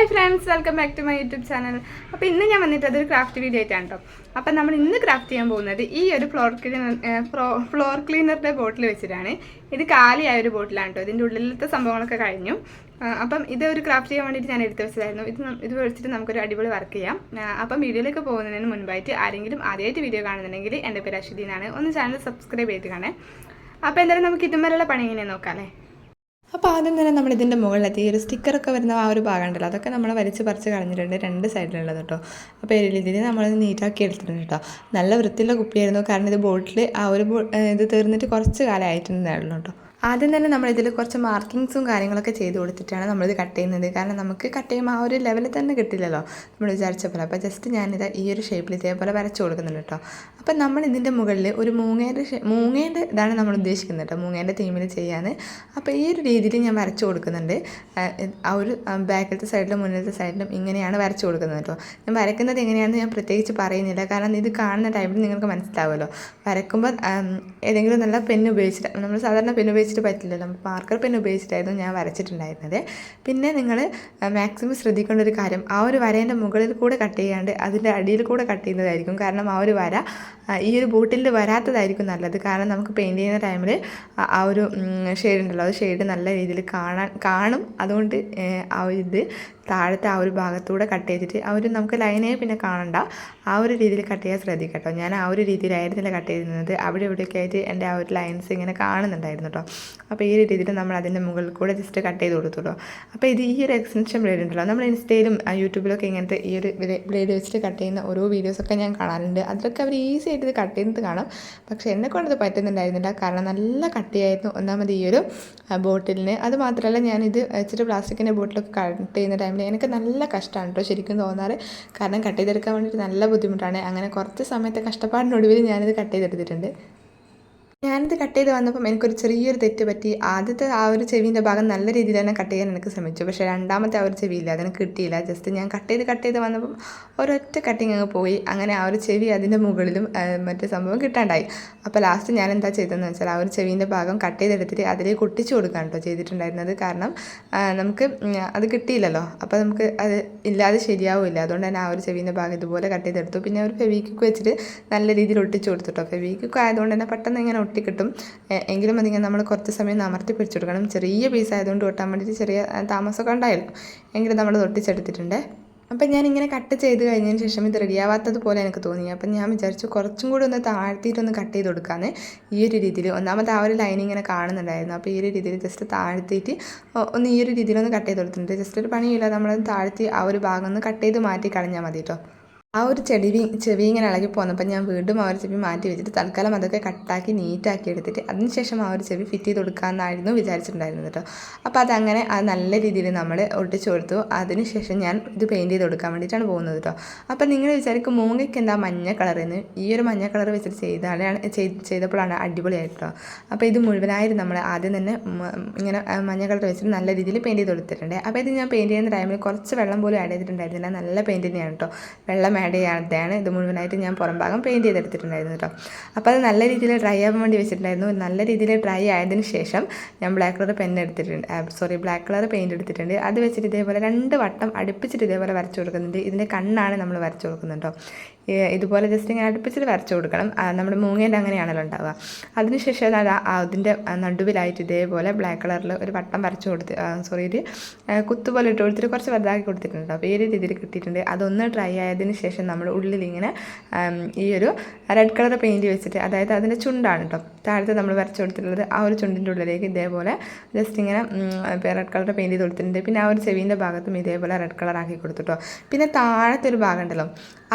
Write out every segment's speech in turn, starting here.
Hi friends, welcome back to my YouTube channel. അപ്പോൾ ഇന്ന് ഞാൻ വന്നിട്ട് അതൊരു ക്രാഫ്റ്റ് വീഡിയോ ആയിട്ടാണ് കേട്ടോ. അപ്പം നമ്മൾ ഇന്ന് ക്രാഫ്റ്റ് ചെയ്യാൻ പോകുന്നത് ഈ ഒരു ഫ്ലോർ ക്ലീനറിൻ്റെ ബോട്ടിൽ വെച്ചിട്ടാണ്. ഇത് കാലിയായ ഒരു ബോട്ടിലാണ് കേട്ടോ. ഇതിൻ്റെ ഉള്ളിലത്തെ സംഭവങ്ങളൊക്കെ കഴിഞ്ഞു. അപ്പം ഇത് ഒരു ക്രാഫ്റ്റ് ചെയ്യാൻ വേണ്ടിയിട്ട് ഞാൻ എടുത്ത് വെച്ചതായിരുന്നു. ഇത് വെച്ചിട്ട് നമുക്കൊരു അടിപൊളി വർക്ക് ചെയ്യാം. അപ്പം വീഡിയോയിലേക്ക് പോകുന്നതിന് മുൻപായിട്ട് ആരെങ്കിലും ആദ്യമായിട്ട് വീഡിയോ കാണുന്നുണ്ടെങ്കിൽ എൻ്റെ പേര് അശ്വതി എന്നാണ്. ഒന്ന് ചാനൽ സബ്സ്ക്രൈബ് ചെയ്ത് കാണേ. അപ്പോൾ എന്തായാലും നമുക്ക് ഇതുവരെയുള്ള പണി എങ്ങനെ നോക്കാം അല്ലേ. അപ്പോൾ ആദ്യം തന്നെ നമ്മളിതിൻ്റെ മുകളിലെത്തി ഈ ഒരു സ്റ്റിക്കറൊക്കെ വരുന്ന ആ ഒരു ഭാഗം ഉണ്ടല്ലോ, അതൊക്കെ നമ്മൾ വലിച്ച് പറിച്ച് കളഞ്ഞിട്ടുണ്ട്, രണ്ട് സൈഡിലുള്ളത് കേട്ടോ. അപ്പോൾ ഇതിൽ നമ്മൾ നീറ്റാക്കി എടുത്തിട്ടുണ്ട് കേട്ടോ. നല്ല വൃത്തിയുള്ള കുപ്പിയായിരുന്നു, കാരണം ഇത് ബോട്ടിൽ ആ ഒരു ഇത് തീർന്നിട്ട് കുറച്ച് കാലം ആയിട്ടുണ്ടായിരുന്നു കേട്ടോ. ആദ്യം തന്നെ നമ്മളിതിൽ കുറച്ച് മാർക്കിങ്സും കാര്യങ്ങളൊക്കെ ചെയ്ത് കൊടുത്തിട്ടാണ് നമ്മളിത് കട്ട് ചെയ്യുന്നത്. കാരണം നമുക്ക് കട്ട് ചെയ്യുമ്പോൾ ആ ഒരു ലെവലിൽ തന്നെ കിട്ടില്ലല്ലോ നമ്മൾ വിചാരിച്ച പോലെ. അപ്പോൾ ജസ്റ്റ് ഞാനിത് ഈ ഒരു ഷേപ്പിൽ ഇതേപോലെ വരച്ച് കൊടുക്കുന്നുണ്ട് കേട്ടോ. അപ്പം നമ്മൾ ഇതിൻ്റെ മുകളിൽ ഒരു മൂങ്ങേൻ്റെ ഇതാണ് നമ്മൾ ഉദ്ദേശിക്കുന്നത് കേട്ടോ, മൂങ്ങേൻ്റെ തീമിൽ ചെയ്യാൻ. അപ്പോൾ ഈ ഒരു രീതിയിൽ ഞാൻ വരച്ച് കൊടുക്കുന്നുണ്ട്. ആ ഒരു ബാക്കിലത്തെ സൈഡിലും മുന്നിലത്തെ സൈഡിലും ഇങ്ങനെയാണ് വരച്ച് കൊടുക്കുന്നത് കേട്ടോ. ഞാൻ വരയ്ക്കുന്നത് എങ്ങനെയാണെന്ന് ഞാൻ പ്രത്യേകിച്ച് പറയുന്നില്ല, കാരണം ഇത് കാണുന്ന ടൈമിൽ നിങ്ങൾക്ക് മനസ്സിലാവുമല്ലോ. വരയ്ക്കുമ്പോൾ ഏതെങ്കിലും നല്ല പെന്ന് ഉപയോഗിച്ചിട്ട്, നമ്മൾ സാധാരണ പെന്ന് ഉപയോഗിച്ചിട്ട് പറ്റില്ലല്ലോ, നമ്മൾ മാർക്കർ പെൻ ഉപയോഗിച്ചിട്ടായിരുന്നു ഞാൻ വരച്ചിട്ടുണ്ടായിരുന്നത്. പിന്നെ നിങ്ങൾ മാക്സിമം ശ്രദ്ധിക്കേണ്ട ഒരു കാര്യം, ആ ഒരു വരേൻ്റെ മുകളിൽ കൂടെ കട്ട് ചെയ്യാണ്ട് അതിൻ്റെ അടിയിൽ കൂടെ കട്ട് ചെയ്യുന്നതായിരിക്കും. കാരണം ആ ഒരു വര ഈ ഒരു ബോട്ടിൽ വരാത്തതായിരിക്കും നല്ലത്. കാരണം നമുക്ക് പെയിൻറ്റ് ചെയ്യുന്ന ടൈമിൽ ആ ഒരു ഷെയ്ഡ് ഉണ്ടല്ലോ, അത് ഷെയ്ഡ് നല്ല രീതിയിൽ കാണും. അതുകൊണ്ട് ആ ഒരു ഇത് താഴത്തെ ആ ഒരു ഭാഗത്തൂടെ കട്ട് ചെയ്തിട്ട് ആ ഒരു നമുക്ക് ലൈനേ പിന്നെ കാണണ്ട, ആ ഒരു രീതിയിൽ കട്ട് ചെയ്യാൻ ശ്രദ്ധിക്കട്ടോ. ഞാൻ ആ ഒരു രീതിയിലായിരുന്നില്ല കട്ട് ചെയ്യുന്നത്, അവിടെ ഇവിടെയൊക്കെ ആയിട്ട് എൻ്റെ ആ ഒരു ലൈൻസ് ഇങ്ങനെ കാണുന്നുണ്ടായിരുന്നു കേട്ടോ. അപ്പോൾ ഈ ഒരു രീതിയിൽ നമ്മൾ അതിൻ്റെ മുകളിൽ കൂടെ ജസ്റ്റ് കട്ട് ചെയ്ത് കൊടുത്തുള്ളൂ. അപ്പോൾ ഇത് ഈ ഒരു എക്സ്റ്റൻഷൻ ബ്ലേഡ് ഉണ്ടല്ലോ, നമ്മൾ ഇൻസ്റ്റയിലും യൂട്യൂബിലൊക്കെ ഇങ്ങനത്തെ ഈ ഒരു ബ്ലേഡ് വെച്ചിട്ട് കട്ട് ചെയ്യുന്ന ഓരോ വീഡിയോസൊക്കെ ഞാൻ കാണാറുണ്ട്. അതിലൊക്കെ അവർ ഈസി ആയിട്ട് ഇത് കട്ട് ചെയ്യുന്നത് കാണാം. പക്ഷേ എന്നെക്കൊണ്ടത് പറ്റുന്നുണ്ടായിരുന്നില്ല, കാരണം നല്ല കട്ടിയായിരുന്നു ഒന്നാമത് ഈ ഒരു ബോട്ടിലിന്. അത് മാത്രമല്ല, ഞാനിത് വെച്ചിട്ട് പ്ലാസ്റ്റിക്കിൻ്റെ ബോട്ടിലൊക്കെ കട്ട് ചെയ്യുന്ന ടൈമിൽ എനിക്ക് നല്ല കഷ്ടമാണ് കേട്ടോ ശരിക്കും തോന്നാറ്. കാരണം കട്ട് ചെയ്തെടുക്കാൻ വേണ്ടിയിട്ട് നല്ല ബുദ്ധിമുട്ടാണ്. അങ്ങനെ കുറച്ച് സമയത്തെ കഷ്ടപ്പാടിനൊടുവിൽ ഞാനിത് കട്ട് ചെയ്തെടുത്തിട്ടുണ്ട്. ഞാനിത് കട്ട് ചെയ്ത് വന്നപ്പം എനിക്കൊരു ചെറിയൊരു തെറ്റ് പറ്റി. ആദ്യത്തെ ആ ഒരു ചെവിൻ്റെ ഭാഗം നല്ല രീതിയിൽ തന്നെ കട്ട് ചെയ്യാൻ എനിക്ക് ശ്രമിച്ചു, പക്ഷേ രണ്ടാമത്തെ ആ ഒരു ചെവിയില്ല, അതെനിക്ക് കിട്ടിയില്ല. ജസ്റ്റ് ഞാൻ കട്ട് ചെയ്ത് വന്നപ്പം ഒരൊറ്റ കട്ടിങ് അങ്ങ് പോയി. അങ്ങനെ ആ ഒരു ചെവി അതിൻ്റെ മുകളിലും മറ്റേ സംഭവം കിട്ടാണ്ടായി. അപ്പോൾ ലാസ്റ്റ് ഞാൻ എന്താ ചെയ്തതെന്ന് വെച്ചാൽ ആ ഒരു ചെവീൻ്റെ ഭാഗം കട്ട് ചെയ്തെടുത്തിട്ട് അതിലേക്ക് ഒട്ടിച്ച് കൊടുക്കാൻ കേട്ടോ ചെയ്തിട്ടുണ്ടായിരുന്നത്. കാരണം നമുക്ക് അത് കിട്ടിയില്ലല്ലോ, അപ്പോൾ നമുക്ക് അത് ഇല്ലാതെ ശരിയാവില്ല. അതുകൊണ്ട് തന്നെ ആ ഒരു ചെവീൻ്റെ ഭാഗം ഇതുപോലെ കട്ട് ചെയ്തെടുത്തു. പിന്നെ ഒരു ഫെവിക്വിക്ക് വെച്ചിട്ട് നല്ല രീതിയിൽ ഒട്ടിച്ച് കൊടുത്തു കേട്ടോ. ഫെവിക്വിക്ക് ആയതുകൊണ്ട് തന്നെ പെട്ടെന്ന് ഇങ്ങനെ കിട്ടും. എങ്കിലും അതിങ്ങനെ നമ്മൾ കുറച്ച് സമയം അമർത്തി പിടിച്ചു കൊടുക്കണം. ചെറിയ പീസ് ആയതുകൊണ്ട് ഒട്ടാൻ വേണ്ടിയിട്ട് ചെറിയ താമസമൊക്കെ ഉണ്ടായിരുന്നു, എങ്കിലും നമ്മൾ ഒട്ടിച്ചെടുത്തിട്ടുണ്ട്. അപ്പം ഞാനിങ്ങനെ കട്ട് ചെയ്ത് കഴിഞ്ഞതിന് ശേഷം ഇത് റെഡിയാവാത്തത് പോലെ എനിക്ക് തോന്നി. അപ്പം ഞാൻ വിചാരിച്ചു കുറച്ചും കൂടി ഒന്ന് താഴ്ത്തിയിട്ടൊന്ന് കട്ട് ചെയ്ത് കൊടുക്കാമെന്ന്. ഈ ഒരു രീതിയിൽ ഒന്നാമത് ആ ഒരു ലൈൻ ഇങ്ങനെ കാണുന്നുണ്ടായിരുന്നു. അപ്പോൾ ഈ ഒരു രീതിയിൽ ജസ്റ്റ് താഴ്ത്തിയിട്ട് ഒന്ന് ഈ ഒരു രീതിയിലൊന്ന് കട്ട് ചെയ്ത് കൊടുത്തിട്ടുണ്ട്. ജസ്റ്റ് ഒരു പണിയില്ല, നമ്മളത് താഴ്ത്തി ആ ഒരു ഭാഗം ഒന്ന് കട്ട് ചെയ്ത് മാറ്റി കളഞ്ഞാൽ മതി കേട്ടോ. ആ ഒരു ചെവി ഇങ്ങനെ ഇളകി പോന്നപ്പോൾ ഞാൻ വീണ്ടും ആ ഒരു ചെവി മാറ്റി വെച്ചിട്ട് തൽക്കാലം അതൊക്കെ കട്ടാക്കി നീറ്റാക്കി എടുത്തിട്ട് അതിനുശേഷം ആ ഒരു ചെവി ഫിറ്റ് ചെയ്ത് കൊടുക്കാമെന്നായിരുന്നു വിചാരിച്ചിട്ടുണ്ടായിരുന്നത് കേട്ടോ. അപ്പോൾ അതങ്ങനെ അത് നല്ല രീതിയിൽ നമ്മൾ ഒട്ടിച്ചു കൊടുത്തു. അതിനുശേഷം ഞാൻ ഇത് പെയിൻറ്റ് ചെയ്ത് കൊടുക്കാൻ വേണ്ടിയിട്ടാണ് പോകുന്നത് കേട്ടോ. അപ്പോൾ നിങ്ങൾ വിചാരിക്കും മൂങ്ങയ്ക്ക് എന്താ മഞ്ഞ കളറിന്ന്, ഈ ഒരു മഞ്ഞ കളർ വെച്ചിട്ട് ചെയ്തപ്പോഴാണ് അടിപൊളിയായിട്ടോ. അപ്പോൾ ഇത് മുഴുവനായിട്ട് നമ്മൾ ആദ്യം തന്നെ ഇങ്ങനെ മഞ്ഞ കളർ വെച്ചിട്ട് നല്ല രീതിയിൽ പെയിൻറ്റ് ചെയ്ത് കൊടുത്തിട്ടുണ്ട്. അപ്പോൾ ഇത് ഞാൻ പെയിൻറ്റ് ചെയ്യുന്ന ടൈമിൽ കുറച്ച് വെള്ളം പോലും ആഡ് ചെയ്തിട്ടുണ്ടായിരുന്നില്ല, നല്ല പെയിൻറ്റ് തന്നെയാണ് കേട്ടോ. വെള്ളം ആഡ് ചെയ്യാത്തതാണ്. ഇത് മുഴുവനായിട്ട് ഞാൻ പുറം ഭാഗം പെയിൻറ്റ് ചെയ്തെടുത്തിട്ടുണ്ടായിരുന്നു കേട്ടോ. അപ്പോൾ അത് നല്ല രീതിയിൽ ഡ്രൈ ആവാൻ വേണ്ടി വെച്ചിട്ടുണ്ടായിരുന്നു. നല്ല രീതിയിൽ ഡ്രൈ ആയതിന് ശേഷം ഞാൻ black colour black colour paint എടുത്തിട്ടുണ്ട്. അത് വെച്ചിട്ട് ഇതേപോലെ 2 വട്ടം അടുപ്പിച്ചിട്ട് ഇതേപോലെ വരച്ച് കൊടുക്കുന്നുണ്ട്. ഇതിൻ്റെ കണ്ണാണ് നമ്മൾ വരച്ച് കൊടുക്കുന്നത് കേട്ടോ. ഇതുപോലെ ജസ്റ്റ് ഇങ്ങനെ അടുപ്പിച്ചിട്ട് വരച്ച് കൊടുക്കണം. നമ്മുടെ മൂങ്ങേൻ്റെ അങ്ങനെയാണല്ലോ ഉണ്ടാവുക. അതിനുശേഷം അതിൻ്റെ നടുവിലായിട്ട് ഇതേപോലെ ബ്ലാക്ക് കളറിൽ ഒരു വട്ടം വരച്ച് കൊടുത്ത് ഒരു കുത്തുപോലെ ഇട്ട് കൊടുത്തിട്ട് കുറച്ച് വലുതാക്കി കൊടുത്തിട്ടുണ്ട്. അപ്പോൾ ഈ ഒരു രീതിയിൽ കിട്ടിയിട്ടുണ്ട്. അതൊന്ന് ഡ്രൈ ആയതിന് ശേഷം നമ്മൾ ഉള്ളിലിങ്ങനെ ഈ ഒരു റെഡ് കളർ പെയിൻറ്റ് വെച്ചിട്ട്, അതായത് അതിൻ്റെ ചുണ്ടാണ് കേട്ടോ താഴത്തെ നമ്മൾ വരച്ച് കൊടുത്തിട്ടുള്ളത്, ആ ഒരു ചുണ്ടിൻ്റെ ഉള്ളിലേക്ക് ഇതേപോലെ ജസ്റ്റ് ഇങ്ങനെ റെഡ് കളർ പെയിൻറ്റ് ചെയ്ത് കൊടുത്തിട്ടുണ്ട്. പിന്നെ ആ ഒരു ചെവീൻ്റെ ഭാഗത്തും ഇതേപോലെ റെഡ് കളർ ആക്കി കൊടുത്തു കേട്ടോ. പിന്നെ താഴത്തെ ഒരു ഭാഗം ഉണ്ടല്ലോ,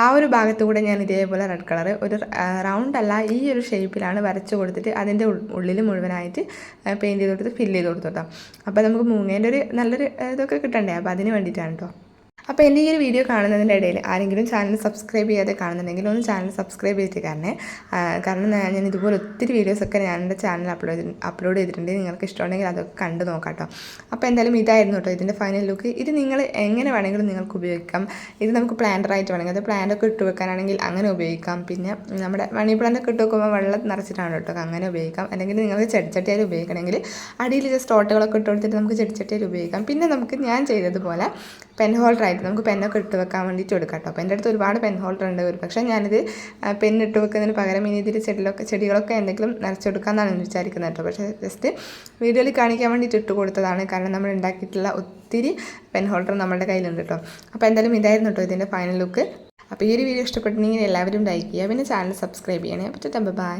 ആ ഒരു ഭാഗത്തുകൂടെ ഞാൻ ഇതേപോലെ റെഡ് കളർ ഒരു റൗണ്ട് അല്ല ഈ ഒരു ഷേപ്പിലാണ് വരച്ച് കൊടുത്തിട്ട് അതിൻ്റെ ഉള്ളിൽ മുഴുവനായിട്ട് പെയിൻറ്റ് ചെയ്ത് കൊടുത്ത് ഫില്ല് ചെയ്ത് കൊടുത്തു കേട്ടോ. അപ്പോൾ നമുക്ക് മൂങ്ങേൻ്റെ ഒരു നല്ലൊരു ഇതൊക്കെ കിട്ടണ്ടേ, അപ്പോൾ അതിന് വേണ്ടിയിട്ടാണ് കേട്ടോ. അപ്പോൾ എൻ്റെ ഈ ഒരു വീഡിയോ കാണുന്നതിൻ്റെ ഇടയിൽ ആരെങ്കിലും ചാനൽ സബ്സ്ക്രൈബ് ചെയ്യാതെ കാണുന്നുണ്ടെങ്കിൽ ഒന്ന് ചാനൽ സബ്സ്ക്രൈബ് ചെയ്തിട്ട് കാരണം ഞാൻ ഇതുപോലെ ഒത്തിരി വീഡിയോസൊക്കെ ഞാൻ എൻ്റെ ചാനൽ അപ്ലോഡ് ചെയ്തിട്ടുണ്ട്. നിങ്ങൾക്ക് ഇഷ്ടമുണ്ടെങ്കിൽ അതൊക്കെ കണ്ടു നോക്കാം കേട്ടോ. അപ്പോൾ എന്തായാലും ഇതായിരുന്നു കേട്ടോ ഇതിൻ്റെ ഫൈനൽ ലുക്ക്. ഇത് നിങ്ങൾ എങ്ങനെ വേണമെങ്കിലും നിങ്ങൾക്ക് ഉപയോഗിക്കാം. ഇത് നമുക്ക് പ്ലാന്ററായിട്ട് വേണമെങ്കിൽ അത് പ്ലാന്റൊക്കെ ഇട്ട് വെക്കാനാണെങ്കിൽ അങ്ങനെ ഉപയോഗിക്കാം. പിന്നെ നമ്മുടെ മണി പ്ലാന്റൊക്കെ ഇട്ട് വെക്കുമ്പോൾ വെള്ളം നിറച്ചിട്ടാണ് കേട്ടോ അങ്ങനെ ഉപയോഗിക്കാം. അല്ലെങ്കിൽ നിങ്ങൾക്ക് ചെടിച്ചട്ടിയാൽ ഉപയോഗിക്കണമെങ്കിൽ അടിയിൽ ജസ്റ്റ് ഓട്ടകളൊക്കെ ഇട്ട് കൊടുത്തിട്ട് നമുക്ക് ചെടിച്ചട്ടിയാൽ ഉപയോഗിക്കാം. പിന്നെ നമുക്ക് ഞാൻ ചെയ്തതുപോലെ പെൻ ഹോൾഡറായിട്ട് നമുക്ക് പെന്നൊക്കെ ഇട്ട് വെക്കാൻ വേണ്ടിയിട്ട് കൊടുക്കാം കേട്ടോ. അപ്പോൾ എൻ്റെ അടുത്ത് ഒരുപാട് പെൻ ഹോൾഡർ ഉണ്ട്. പക്ഷേ ഞാനിത് പെന്നിട്ട് വെക്കുന്നതിന് പകരം ഇനി ഇതിൽ ചെടികളൊക്കെ എന്തെങ്കിലും നിറച്ചെടുക്കാമെന്നാണ് വിചാരിക്കുന്നത് കേട്ടോ. പക്ഷേ ജസ്റ്റ് വീഡിയോയിൽ കാണിക്കാൻ വേണ്ടിയിട്ട് ഇട്ട് കൊടുത്തതാണ്. കാരണം നമ്മൾ ഉണ്ടാക്കിയിട്ടുള്ള ഒത്തിരി പെൻ ഹോൾഡർ നമ്മുടെ കയ്യിലുണ്ട് കേട്ടോ. അപ്പോൾ എന്തായാലും ഇതായിരുന്നു കേട്ടോ ഇതിൻ്റെ ഫൈനൽ ലുക്ക്. അപ്പോൾ ഈ ഒരു വീഡിയോ ഇഷ്ടപ്പെട്ടിട്ടുണ്ടെങ്കിൽ എല്ലാവരും ലൈക്ക് ചെയ്യുക. പിന്നെ ചാനൽ സബ്സ്ക്രൈബ് ചെയ്യണേ. അപ്പോൾ ബൈ.